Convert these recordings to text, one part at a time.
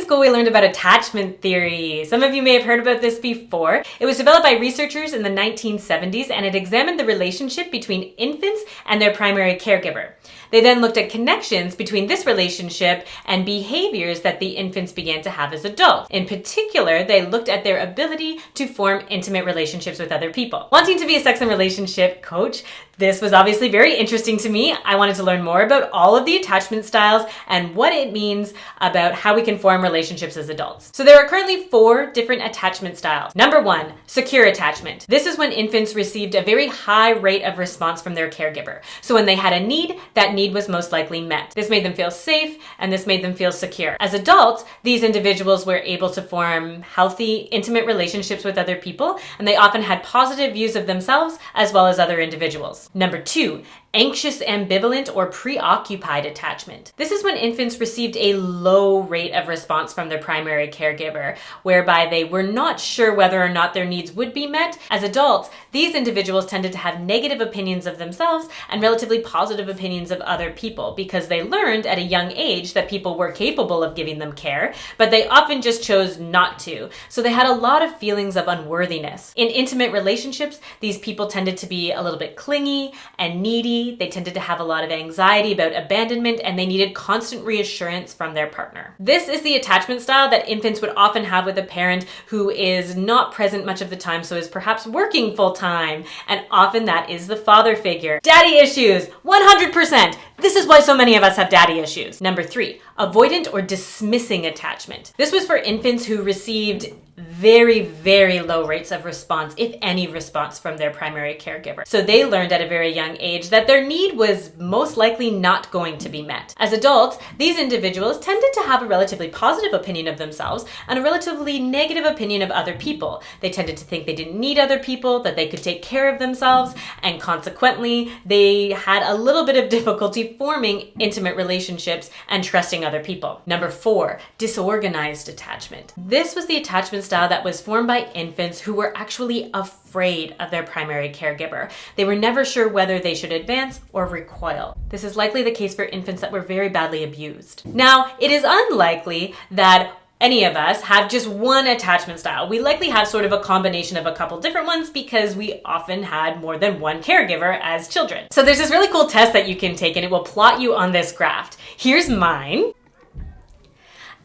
school, we learned about attachment theory. Some of you may have heard about this before. It was developed by researchers in the 1970s, and it examined the relationship between infants and their primary caregiver. They then looked at connections between this relationship and behaviors that the infants began to have as adults. In particular, they looked at their ability to form intimate relationships with other people. Wanting to be a sex and relationship coach, this was obviously very interesting to me. I wanted to learn more about all of the attachment styles and what it means about how we can form relationships as adults. So there are currently 4 different attachment styles. Number 1, secure attachment. This is when infants received a very high rate of response from their caregiver. So when they had a need, that need was most likely met. This made them feel safe and this made them feel secure. As adults, these individuals were able to form healthy, intimate relationships with other people, and they often had positive views of themselves as well as other individuals. Number 2, anxious, ambivalent, or preoccupied attachment. This is when infants received a low rate of response from their primary caregiver, whereby they were not sure whether or not their needs would be met. As adults, these individuals tended to have negative opinions of themselves and relatively positive opinions of other people because they learned at a young age that people were capable of giving them care, but they often just chose not to. So they had a lot of feelings of unworthiness. In intimate relationships, these people tended to be a little bit clingy and needy. They tended to have a lot of anxiety about abandonment, and they needed constant reassurance from their partner. This is the attachment style that infants would often have with a parent who is not present much of the time, so is perhaps working full time, and often that is the father figure. Daddy issues, 100%. This is why so many of us have daddy issues. Number 3, avoidant or dismissing attachment. This was for infants who received very, very low rates of response, if any response, from their primary caregiver. So they learned at a very young age that their need was most likely not going to be met. As adults, these individuals tended to have a relatively positive opinion of themselves and a relatively negative opinion of other people. They tended to think they didn't need other people, that they could take care of themselves, and consequently, they had a little bit of difficulty forming intimate relationships and trusting other people. Number 4, disorganized attachment. This was the attachment style that was formed by infants who were actually afraid of their primary caregiver. They were never sure whether they should advance or recoil. This is likely the case for infants that were very badly abused. Now, it is unlikely that any of us have just one attachment style. We likely have sort of a combination of a couple different ones because we often had more than one caregiver as children. So there's this really cool test that you can take and it will plot you on this graph. Here's mine.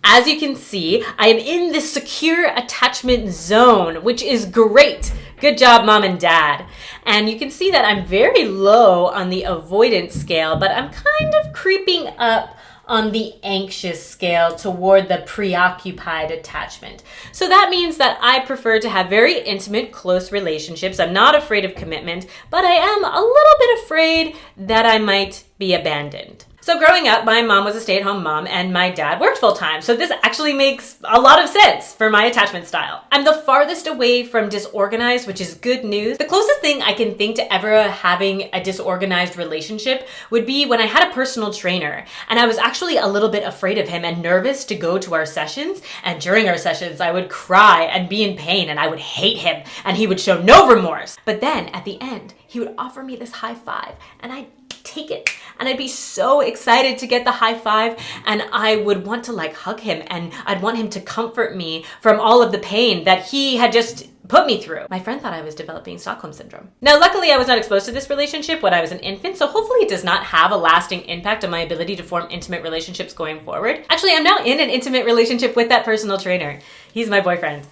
As you can see, I am in the secure attachment zone, which is great. Good job, mom and dad. And you can see that I'm very low on the avoidance scale, but I'm kind of creeping up on the anxious scale toward the preoccupied attachment. So that means that I prefer to have very intimate, close relationships. I'm not afraid of commitment, but I am a little bit afraid that I might be abandoned. So growing up, my mom was a stay-at-home mom and my dad worked full-time. So this actually makes a lot of sense for my attachment style. I'm the farthest away from disorganized, which is good news. The closest thing I can think to ever having a disorganized relationship would be when I had a personal trainer and I was actually a little bit afraid of him and nervous to go to our sessions. And during our sessions, I would cry and be in pain and I would hate him and he would show no remorse. But then at the end, he would offer me this high five and I'd take it and I'd be so excited to get the high five and I would want to hug him and I'd want him to comfort me from all of the pain that he had just put me through. My friend thought I was developing Stockholm Syndrome. Now, luckily I was not exposed to this relationship when I was an infant, so hopefully it does not have a lasting impact on my ability to form intimate relationships going forward. Actually, I'm now in an intimate relationship with that personal trainer. He's my boyfriend.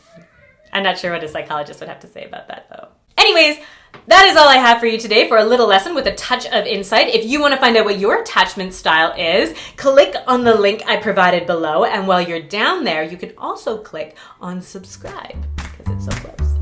I'm not sure what a psychologist would have to say about that though. Anyways, that is all I have for you today for a little lesson with a touch of insight. If you want to find out what your attachment style is, click on the link I provided below. And while you're down there, you can also click on subscribe because it's so close.